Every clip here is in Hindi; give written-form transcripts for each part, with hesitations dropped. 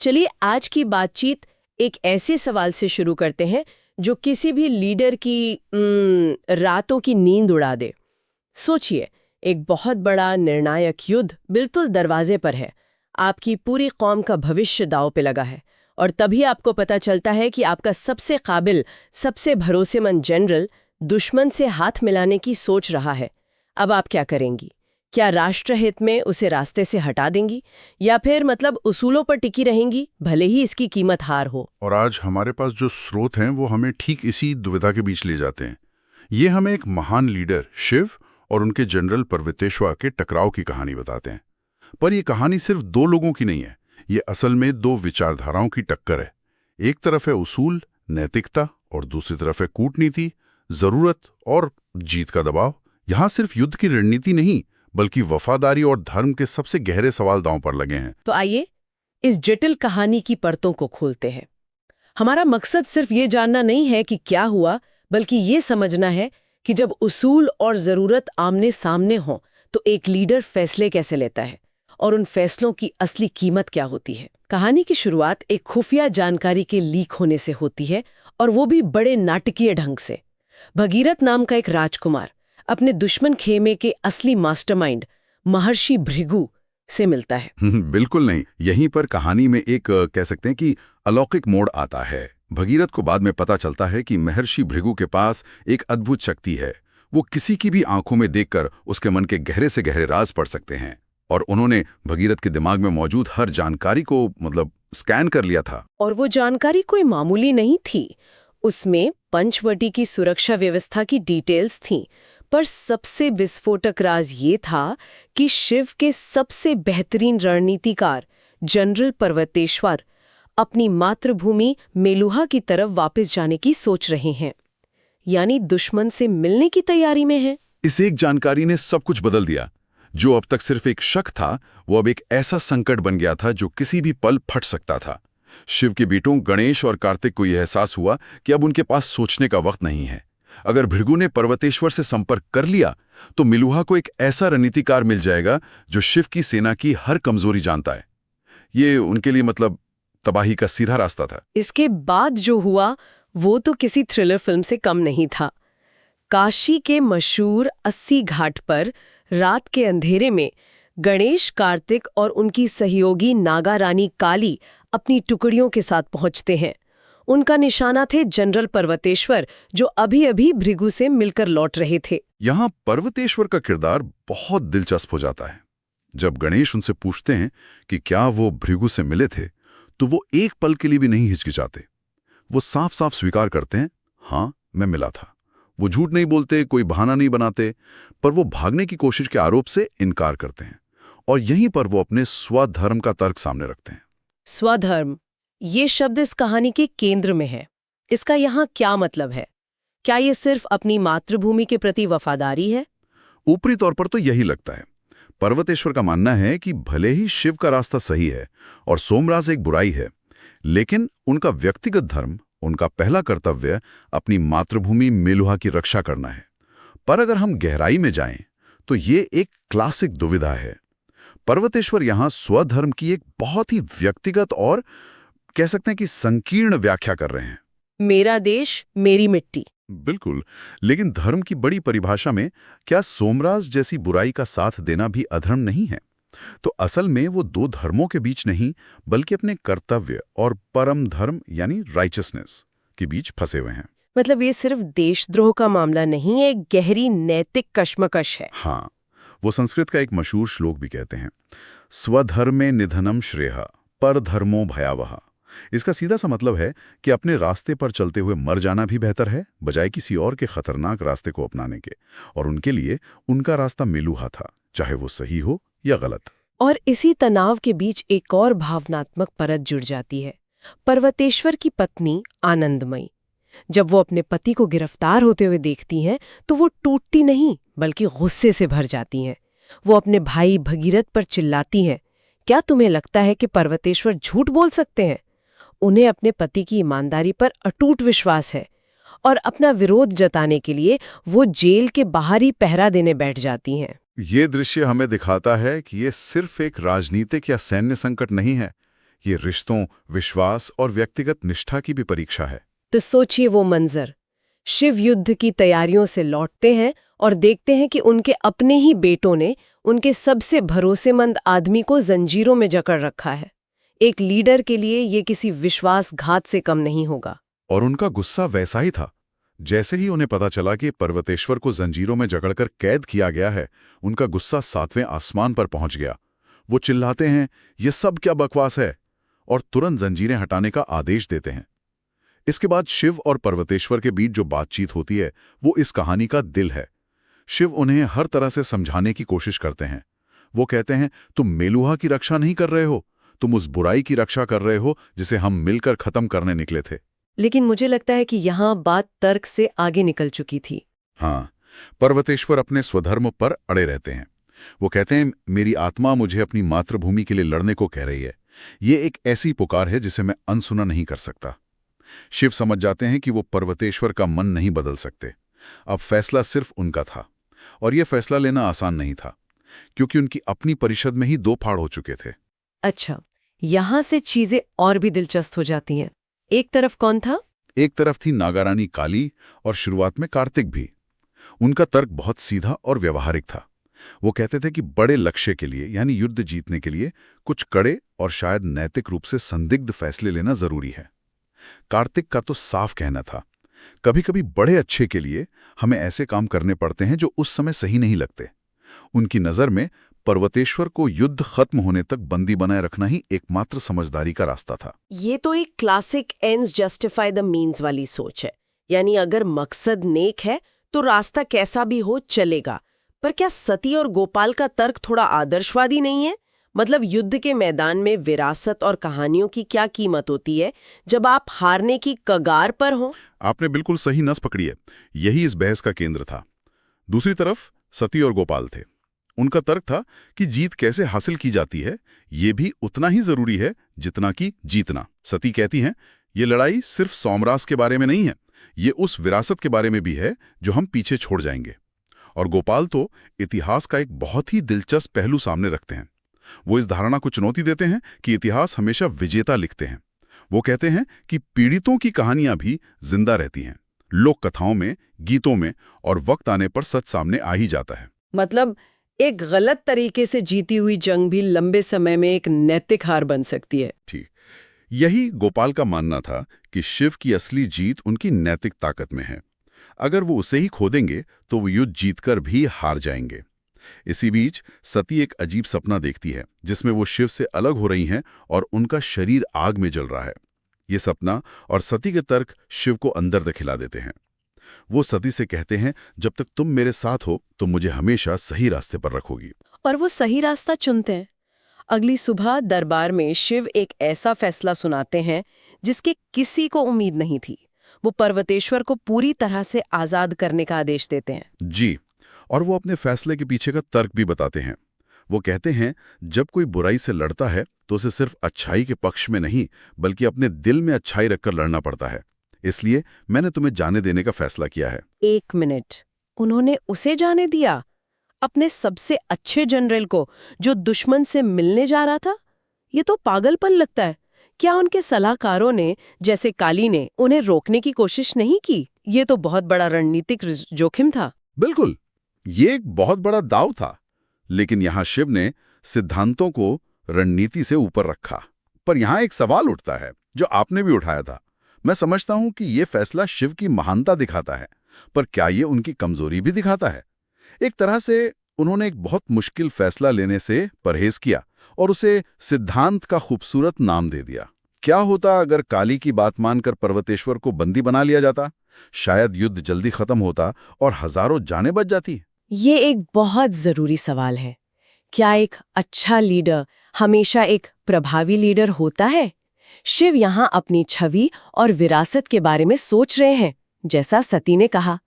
चलिए आज की बातचीत एक ऐसे सवाल से शुरू करते हैं जो किसी भी लीडर की रातों की नींद उड़ा दे। सोचिए, एक बहुत बड़ा निर्णायक युद्ध बिल्कुल दरवाजे पर है। आपकी पूरी कौम का भविष्य दांव पे लगा है और तभी आपको पता चलता है कि आपका सबसे काबिल, सबसे भरोसेमंद जनरल दुश्मन से हाथ मिलाने की सोच रहा है। अब आप क्या करेंगी? क्या राष्ट्रहित में उसे रास्ते से हटा देंगी या फिर उसूलों पर टिकी रहेंगी, भले ही इसकी कीमत हार हो? और आज हमारे पास जो स्रोत हैं वो हमें ठीक इसी दुविधा के बीच ले जाते हैं। ये हमें एक महान लीडर शिव और उनके जनरल पर्वतेश्वर के टकराव की कहानी बताते हैं। पर यह कहानी सिर्फ दो लोगों की नहीं है, ये असल में दो विचारधाराओं की टक्कर है। एक तरफ है उसूल, नैतिकता, और दूसरी तरफ है कूटनीति, जरूरत और जीत का दबाव। यहाँ सिर्फ युद्ध की रणनीति नहीं, बल्कि वफादारी और धर्म के सबसे गहरे सवाल दांव पर लगे हैं। तो आइए इस जटिल कहानी की परतों को खोलते हैं। हमारा मकसद सिर्फ ये जानना नहीं है कि क्या हुआ, बल्कि ये समझना है कि जब उसूल और जरूरत आमने सामने हों तो एक लीडर फैसले कैसे लेता है और उन फैसलों की असली कीमत क्या होती है। कहानी की शुरुआत एक खुफिया जानकारी के लीक होने से होती है, और वो भी बड़े नाटकीय ढंग से। भगीरथ नाम का एक राजकुमार अपने दुश्मन खेमे के असली मास्टरमाइंड महर्षि भृगु से मिलता है। बिल्कुल नहीं, यहीं पर कहानी में एक कह सकते हैं कि अलौकिक मोड़ आता है। भगीरथ को बाद में पता चलता है कि महर्षि भृगु के पास एक अद्भुत शक्ति है। वो किसी की भी आंखों में देखकर उसके मन के गहरे से गहरे राज पढ़ सकते हैं, और उन्होंने भगीरथ के दिमाग में मौजूद हर जानकारी को स्कैन कर लिया था। और वो जानकारी कोई मामूली नहीं थी, उसमें पंचवटी की सुरक्षा व्यवस्था की डिटेल्स थीं। पर सबसे विस्फोटक राज ये था कि शिव के सबसे बेहतरीन रणनीतिकार जनरल पर्वतेश्वर अपनी मातृभूमि मेलुहा की तरफ वापस जाने की सोच रहे हैं, यानी दुश्मन से मिलने की तैयारी में हैं। इस एक जानकारी ने सब कुछ बदल दिया। जो अब तक सिर्फ एक शक था, वो अब एक ऐसा संकट बन गया था जो किसी भी पल फट सकता था। शिव के बेटों गणेश और कार्तिक को यह एहसास हुआ कि अब उनके पास सोचने का वक्त नहीं है। अगर भृगु ने पर्वतेश्वर से संपर्क कर लिया तो मेलुहा को एक ऐसा रणनीतिकार मिल जाएगा जो शिव की सेना की हर कमजोरी जानता है। ये उनके लिए तबाही का सीधा रास्ता था। इसके बाद जो हुआ वो तो किसी थ्रिलर फिल्म से कम नहीं था। काशी के मशहूर 80 घाट पर रात के अंधेरे में गणेश, कार्तिक और उनकी सहयोगी नागा रानी काली अपनी टुकड़ियों के साथ पहुंचते हैं। उनका निशाना थे जनरल पर्वतेश्वर, जो अभी-अभी भृगु से मिलकर लौट रहे थे। यहाँ पर्वतेश्वर का किरदार बहुत दिलचस्प हो जाता है। जब गणेश उनसे पूछते हैं कि क्या वो भृगु से मिले थे, तो वो एक पल के लिए भी नहीं हिचकिचाते। वो साफ साफ स्वीकार करते हैं, हाँ मैं मिला था। वो झूठ नहीं बोलते, कोई बहाना नहीं बनाते, पर वो भागने की कोशिश के आरोप से इनकार करते हैं। और यहीं पर वो अपने स्वधर्म का तर्क सामने रखते हैं। स्वधर्म, ये शब्द इस कहानी के केंद्र में है। इसका यहाँ क्या मतलब है? क्या ये सिर्फ अपनी मातृभूमि के प्रति वफादारी है? ऊपरी तौर पर तो यही लगता है। पर्वतेश्वर का मानना है कि भले ही शिव का रास्ता सही है और सोमराज एक बुराई है, लेकिन उनका व्यक्तिगत धर्म, उनका पहला कर्तव्य अपनी मातृभूमि मेलुहा की रक्षा करना है। पर अगर हम गहराई में जाएं, तो ये एक क्लासिक दुविधा है। पर्वतेश्वर यहाँ स्वधर्म की एक बहुत ही व्यक्तिगत और कह सकते हैं कि संकीर्ण व्याख्या कर रहे हैं। मेरा देश, मेरी मिट्टी। बिल्कुल, लेकिन धर्म की बड़ी परिभाषा में क्या सोमराज जैसी बुराई का साथ देना भी अधर्म नहीं है? तो असल में वो दो धर्मों के बीच नहीं, बल्कि अपने कर्तव्य और परम धर्म यानी राइचसनेस के बीच फंसे हुए हैं। ये सिर्फ देशद्रोह का मामला नहीं, एक गहरी नैतिक कश्मकश है। हाँ, वो संस्कृत का एक मशहूर श्लोक भी कहते हैं, स्वधर्मे निधनम श्रेयः परधर्मो भयावह। इसका सीधा सा मतलब है कि अपने रास्ते पर चलते हुए मर जाना भी बेहतर है, बजाय किसी और के खतरनाक रास्ते को अपनाने के। और उनके लिए उनका रास्ता मेलुहा था, चाहे वो सही हो या गलत। और इसी तनाव के बीच एक और भावनात्मक परत जुड़ जाती है। पर्वतेश्वर की पत्नी आनंदमयी, जब वो अपने पति को गिरफ्तार होते हुए देखती हैं, तो वो टूटती नहीं, बल्कि गुस्से से भर जाती हैं। वो अपने भाई भगीरथ पर चिल्लाती हैं, क्या तुम्हें लगता है कि पर्वतेश्वर झूठ बोल सकते हैं? उन्हें अपने पति की ईमानदारी पर अटूट विश्वास है, और अपना विरोध जताने के लिए वो जेल के बाहर ही पहरा देने बैठ जाती हैं। ये दृश्य हमें दिखाता है कि ये सिर्फ एक राजनीतिक या सैन्य संकट नहीं है, ये रिश्तों, विश्वास और व्यक्तिगत निष्ठा की भी परीक्षा है। तो सोचिए वो मंजर। शिव युद्ध की तैयारियों से लौटते हैं और देखते हैं कि उनके अपने ही बेटों ने उनके सबसे भरोसेमंद आदमी को जंजीरों में जकड़ रखा है। एक लीडर के लिए ये किसी विश्वासघात से कम नहीं होगा। और उनका गुस्सा वैसा ही था। जैसे ही उन्हें पता चला कि पर्वतेश्वर को जंजीरों में जकड़कर कैद किया गया है, उनका गुस्सा 7वें आसमान पर पहुंच गया। वो चिल्लाते हैं, ये सब क्या बकवास है, और तुरंत जंजीरें हटाने का आदेश देते हैं। इसके बाद शिव और पर्वतेश्वर के बीच जो बातचीत होती है, वो इस कहानी का दिल है। शिव उन्हें हर तरह से समझाने की कोशिश करते हैं। वो कहते हैं, तुम मेलुहा की रक्षा नहीं कर रहे हो, तुम उस बुराई की रक्षा कर रहे हो जिसे हम मिलकर खत्म करने निकले थे। लेकिन मुझे लगता है कि यहाँ बात तर्क से आगे निकल चुकी थी। हाँ, पर्वतेश्वर अपने स्वधर्म पर अड़े रहते हैं। वो कहते हैं, मेरी आत्मा मुझे अपनी मातृभूमि के लिए लड़ने को कह रही है। ये एक ऐसी पुकार है जिसे मैं अनसुना नहीं कर सकता। शिव समझ जाते हैं कि वो पर्वतेश्वर का मन नहीं बदल सकते। अब फैसला सिर्फ उनका था, और यह फैसला लेना आसान नहीं था, क्योंकि उनकी अपनी परिषद में ही 2 फाड़ हो चुके थे। अच्छा, यहाँ से चीजें और भी दिलचस्प हो जाती हैं। एक तरफ कौन था? एक तरफ थी नागारानी काली और शुरुआत में कार्तिक भी। उनका तर्क बहुत सीधा और व्यवहारिक था। वो कहते थे कि बड़े लक्ष्य के लिए, यानी युद्ध जीतने के लिए, कुछ कड़े और शायद नैतिक रूप से संदिग्ध फैसले लेना जरूरी है। कार्तिक का तो साफ कहना था, कभी कभी बड़े अच्छे के लिए हमें ऐसे काम करने पड़ते हैं जो उस समय सही नहीं लगते। उनकी नज़र में पर्वतेश्वर को युद्ध खत्म होने तक बंदी बनाए रखना ही एकमात्र समझदारी का रास्ता था। ये तो एक classic ends justify the means वाली सोच है। यानी अगर मकसद नेक है तो रास्ता कैसा भी हो चलेगा। पर क्या सती और गोपाल का तर्क थोड़ा आदर्शवादी नहीं है? मतलब युद्ध के मैदान में विरासत और कहानियों की क्या कीमत होती है जब आप हारने की कगार पर हो? आपने बिल्कुल सही नस पकड़ी है। यही इस बहस का केंद्र था। दूसरी तरफ सती और गोपाल थे। उनका तर्क था कि जीत कैसे हासिल की जाती है, ये भी उतना ही जरूरी है जितना कि जीतना। सती कहती हैं, ये लड़ाई सिर्फ सौमरास के बारे में नहीं है, ये उस विरासत के बारे में भी है जो हम पीछे छोड़ जाएंगे। और गोपाल तो इतिहास का एक बहुत ही दिलचस्प पहलू सामने रखते हैं। वो इस धारणा को चुनौती देते हैं कि इतिहास हमेशा विजेता लिखते हैं। वो कहते हैं कि पीड़ितों की कहानियां भी जिंदा रहती हैं, लोक कथाओं में, गीतों में, और वक्त आने पर सच सामने आ ही जाता है। मतलब एक गलत तरीके से जीती हुई जंग भी लंबे समय में एक नैतिक हार बन सकती है। ठीक, यही गोपाल का मानना था कि शिव की असली जीत उनकी नैतिक ताकत में है। अगर वो उसे ही खो देंगे तो वो युद्ध जीतकर भी हार जाएंगे। इसी बीच सती एक अजीब सपना देखती है जिसमें वो शिव से अलग हो रही हैं और उनका शरीर आग में जल रहा है। ये सपना और सती के तर्क शिव को अंदर दखिला देते हैं। वो सती से कहते हैं, जब तक तुम मेरे साथ हो तो मुझे हमेशा सही रास्ते पर रखोगी। और वो सही रास्ता चुनते हैं। अगली सुबह दरबार में शिव एक ऐसा फैसला सुनाते हैं जिसके किसी को उम्मीद नहीं थी। वो पर्वतेश्वर को पूरी तरह से आजाद करने का आदेश देते हैं। जी, और वो अपने फैसले के पीछे का तर्क भी बताते हैं। वो कहते हैं, जब कोई बुराई से लड़ता है तो उसे सिर्फ अच्छाई के पक्ष में नहीं, बल्कि अपने दिल में अच्छाई रखकर लड़ना पड़ता है। इसलिए मैंने तुम्हें जाने देने का फैसला किया है। 1 मिनट, उन्होंने उसे जाने दिया? अपने सबसे अच्छे जनरल को, जो दुश्मन से मिलने जा रहा था? ये तो पागलपन लगता है। क्या उनके सलाहकारों ने, जैसे काली ने, उन्हें रोकने की कोशिश नहीं की? ये तो बहुत बड़ा रणनीतिक जोखिम था। बिल्कुल, ये एक बहुत बड़ा दांव था। लेकिन यहां शिव ने सिद्धांतों को रणनीति से ऊपर रखा। पर यहां एक सवाल उठता है जो आपने भी उठाया था। मैं समझता हूं कि ये फैसला शिव की महानता दिखाता है, पर क्या ये उनकी कमजोरी भी दिखाता है? एक तरह से उन्होंने एक बहुत मुश्किल फैसला लेने से परहेज किया और उसे सिद्धांत का खूबसूरत नाम दे दिया। क्या होता अगर काली की बात मानकर पर्वतेश्वर को बंदी बना लिया जाता? शायद युद्ध जल्दी खत्म होता और हजारों जानें बच जाती। ये एक बहुत जरूरी सवाल है। क्या एक अच्छा लीडर हमेशा एक प्रभावी लीडर होता है? शिव यहाँ अपनी छवि और विरासत के बारे में सोच रहे हैं, जैसा सती ने कहा।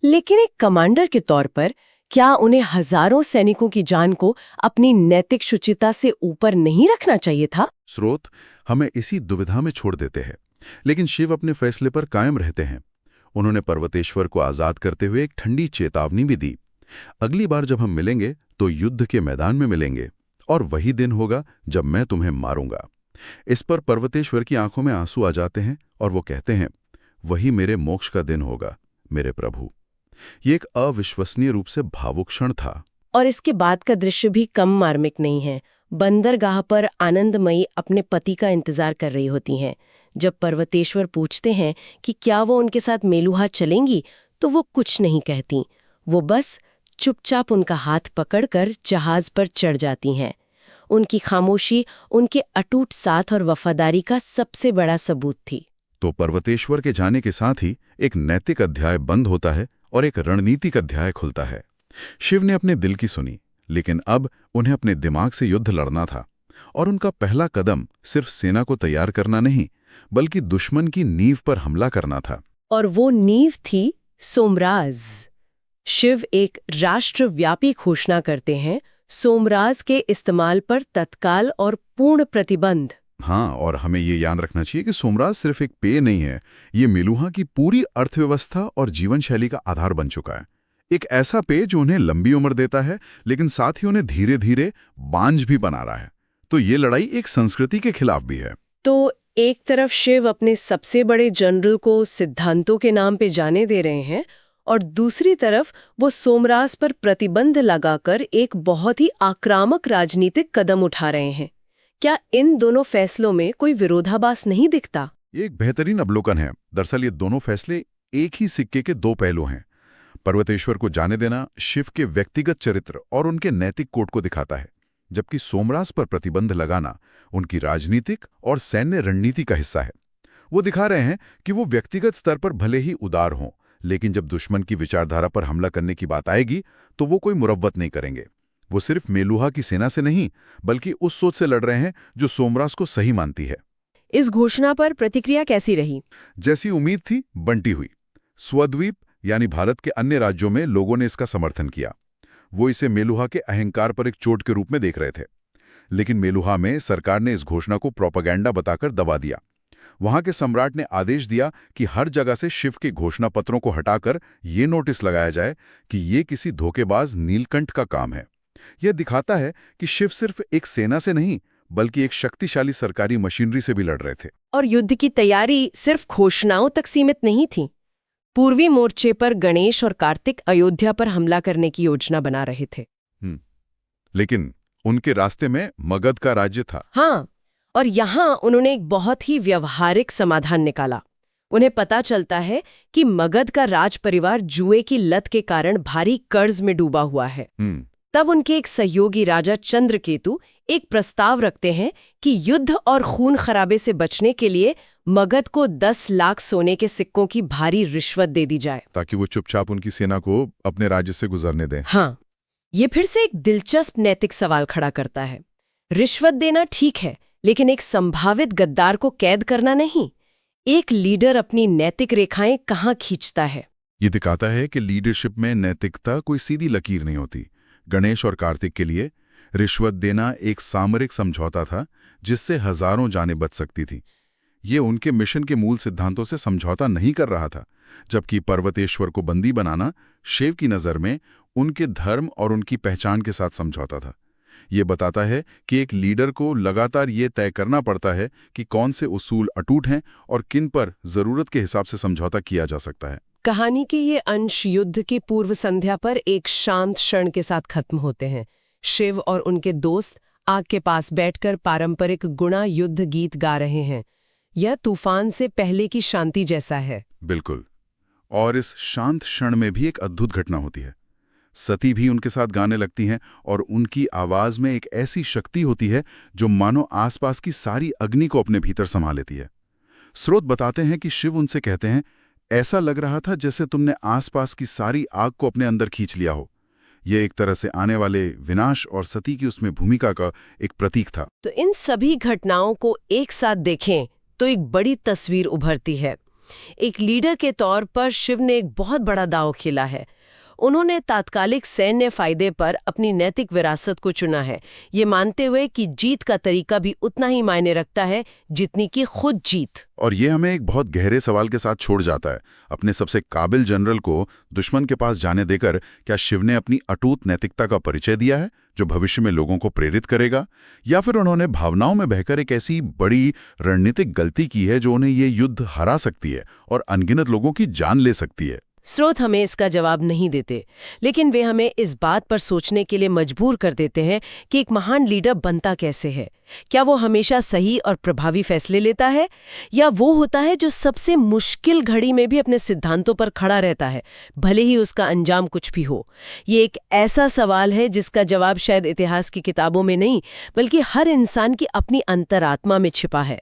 लेकिन एक कमांडर के तौर पर क्या उन्हें हजारों सैनिकों की जान को अपनी नैतिक शुचिता से ऊपर नहीं रखना चाहिए था? स्रोत हमें इसी दुविधा में छोड़ देते हैं, लेकिन शिव अपने फैसले पर कायम रहते हैं। उन्होंने पर्वतेश्वर को आजाद करते हुए एक ठंडी चेतावनी भी दी। अगली बार जब हम मिलेंगे तो युद्ध के मैदान में मिलेंगे, और वही दिन होगा जब मैं तुम्हें मारूंगा। इस पर पर्वतेश्वर की आंखों में आंसू आ जाते हैं और वो कहते हैं, वही मेरे मोक्ष का दिन होगा, मेरे प्रभु। ये एक अविश्वसनीय रूप से भावुक क्षण था। और इसके बाद का दृश्य भी कम मार्मिक नहीं है। बंदरगाह पर आनंदमयी अपने पति का इंतजार कर रही होती हैं। जब पर्वतेश्वर पूछते हैं कि क्या वो उनके साथ मेलुहा चलेंगी, तो वो कुछ नहीं कहती। वो बस चुपचाप उनका हाथ पकड़कर जहाज पर चढ़ जाती हैं। उनकी खामोशी उनके अटूट साथ और वफादारी का सबसे बड़ा सबूत थी। तो पर्वतेश्वर के जाने के साथ ही एक नैतिक अध्याय बंद होता है और एक रणनीतिक अध्याय खुलता है। शिव ने अपने दिल की सुनी, लेकिन अब उन्हें अपने दिमाग से युद्ध लड़ना था। और उनका पहला कदम सिर्फ सेना को तैयार करना नहीं, बल्कि दुश्मन की नींव पर हमला करना था। और वो नींव थी सोमराज। शिव एक राष्ट्रव्यापी घोषणा करते हैं, सोमराज के इस्तेमाल पर तत्काल और पूर्ण प्रतिबंध। हाँ, और हमें ये याद रखना चाहिए कि सोमराज सिर्फ एक पेय नहीं है, ये मेलुहा की पूरी अर्थव्यवस्था और जीवन शैली का आधार बन चुका है। एक ऐसा पेय जो उन्हें लंबी उम्र देता है, लेकिन साथ ही उन्हें धीरे धीरे बांझ भी बना रहा है। तो ये लड़ाई एक संस्कृति के खिलाफ भी है। तो एक तरफ शिव अपने सबसे बड़े जनरल को सिद्धांतों के नाम पे जाने दे रहे हैं, और दूसरी तरफ वो सोमराज पर प्रतिबंध लगाकर एक बहुत ही आक्रामक राजनीतिक कदम उठा रहे हैं। क्या इन दोनों फैसलों में कोई विरोधाभास नहीं दिखता? ये एक बेहतरीन अवलोकन है। दरअसल ये दोनों फैसले एक ही सिक्के के दो पहलू हैं। पर्वतेश्वर को जाने देना शिव के व्यक्तिगत चरित्र और उनके नैतिक कोड को दिखाता है, जबकि सोमराज पर प्रतिबंध लगाना उनकी राजनीतिक और सैन्य रणनीति का हिस्सा है। वो दिखा रहे हैं कि वो व्यक्तिगत स्तर पर भले ही उदार हों, लेकिन जब दुश्मन की विचारधारा पर हमला करने की बात आएगी तो वो कोई मुरव्वत नहीं करेंगे। वो सिर्फ मेलुहा की सेना से नहीं, बल्कि उस सोच से लड़ रहे हैं जो सोमराज को सही मानती है। इस घोषणा पर प्रतिक्रिया कैसी रही? जैसी उम्मीद थी, बंटी हुई। स्वद्वीप यानी भारत के अन्य राज्यों में लोगों ने इसका समर्थन किया। वो इसे मेलुहा के अहंकार पर एक चोट के रूप में देख रहे थे। लेकिन मेलुहा में सरकार ने इस घोषणा को प्रोपेगेंडा बताकर दबा दिया। वहां के सम्राट ने आदेश दिया कि हर जगह से शिव के घोषणा पत्रों को हटाकर ये नोटिस लगाया जाए कि ये किसी धोखेबाज नीलकंठ का काम है। यह दिखाता है कि शिव सिर्फ एक सेना से नहीं, बल्कि एक शक्तिशाली सरकारी मशीनरी से भी लड़ रहे थे। और युद्ध की तैयारी सिर्फ घोषणाओं तक सीमित नहीं थी। पूर्वी मोर्चे पर गणेश और कार्तिक अयोध्या पर हमला करने की योजना बना रहे थे। लेकिन उनके रास्ते में मगध का राज्य था। हाँ, और यहाँ उन्होंने एक बहुत ही व्यवहारिक समाधान निकाला। उन्हें पता चलता है कि मगध का राज परिवार जुए की लत के कारण भारी कर्ज में डूबा हुआ है। तब उनके एक सहयोगी राजा चंद्रकेतु एक प्रस्ताव रखते हैं कि युद्ध और खून खराबे से बचने के लिए मगध को 10 लाख सोने के सिक्कों की भारी रिश्वत दे दी जाए, ताकि वो चुपचाप उनकी सेना को अपने राज्य से गुजरने दें। हाँ, ये फिर से एक दिलचस्प नैतिक सवाल खड़ा करता है। रिश्वत देना ठीक है, लेकिन एक संभावित गद्दार को कैद करना नहीं। एक लीडर अपनी नैतिक रेखाएं कहाँ खींचता है? ये दिखाता है कि लीडरशिप में नैतिकता कोई सीधी लकीर नहीं होती। गणेश और कार्तिक के लिए रिश्वत देना एक सामरिक समझौता था, जिससे हजारों जानें बच सकती थी। ये उनके मिशन के मूल सिद्धांतों से समझौता नहीं कर रहा था, जबकि पर्वतेश्वर को बंदी बनाना शिव की नज़र में उनके धर्म और उनकी पहचान के साथ समझौता था। ये बताता है कि एक लीडर को लगातार ये तय करना पड़ता है कि कौन से उसूल अटूट हैं और किन पर जरूरत के हिसाब से समझौता किया जा सकता है। कहानी के ये अंश युद्ध की पूर्व संध्या पर एक शांत क्षण के साथ खत्म होते हैं। शिव और उनके दोस्त आग के पास बैठकर पारंपरिक गुणा युद्ध गीत गा रहे हैं। यह तूफान से पहले की शांति जैसा है। बिल्कुल। और इस शांत क्षण में भी एक अद्भुत घटना होती है। सती भी उनके साथ गाने लगती हैं और उनकी आवाज में एक ऐसी शक्ति होती है जो मानो आसपास की सारी अग्नि को अपने भीतर समा लेती है। स्रोत बताते हैं कि शिव उनसे कहते हैं, ऐसा लग रहा था जैसे तुमने आसपास की सारी आग को अपने अंदर खींच लिया हो। यह एक तरह से आने वाले विनाश और सती की उसमें भूमिका का एक प्रतीक था। तो इन सभी घटनाओं को एक साथ देखें तो एक बड़ी तस्वीर उभरती है। एक लीडर के तौर पर शिव ने एक बहुत बड़ा दांव खेला है। उन्होंने तात्कालिक सैन्य फायदे पर अपनी नैतिक विरासत को चुना है, ये मानते हुए कि जीत का तरीका भी उतना ही मायने रखता है जितनी कि खुद जीत। और ये हमें एक बहुत गहरे सवाल के साथ छोड़ जाता है। अपने सबसे काबिल जनरल को दुश्मन के पास जाने देकर क्या शिव ने अपनी अटूट नैतिकता का परिचय दिया है जो भविष्य में लोगों को प्रेरित करेगा, या फिर उन्होंने भावनाओं में बहकर एक ऐसी बड़ी रणनीतिक गलती की है जो उन्हें ये युद्ध हरा सकती है और अनगिनत लोगों की जान ले सकती है? स्रोत हमें इसका जवाब नहीं देते, लेकिन वे हमें इस बात पर सोचने के लिए मजबूर कर देते हैं कि एक महान लीडर बनता कैसे है। क्या वो हमेशा सही और प्रभावी फैसले लेता है, या वो होता है जो सबसे मुश्किल घड़ी में भी अपने सिद्धांतों पर खड़ा रहता है, भले ही उसका अंजाम कुछ भी हो? ये एक ऐसा सवाल है जिसका जवाब शायद इतिहास की किताबों में नहीं, बल्कि हर इंसान की अपनी अंतरात्मा में छिपा है।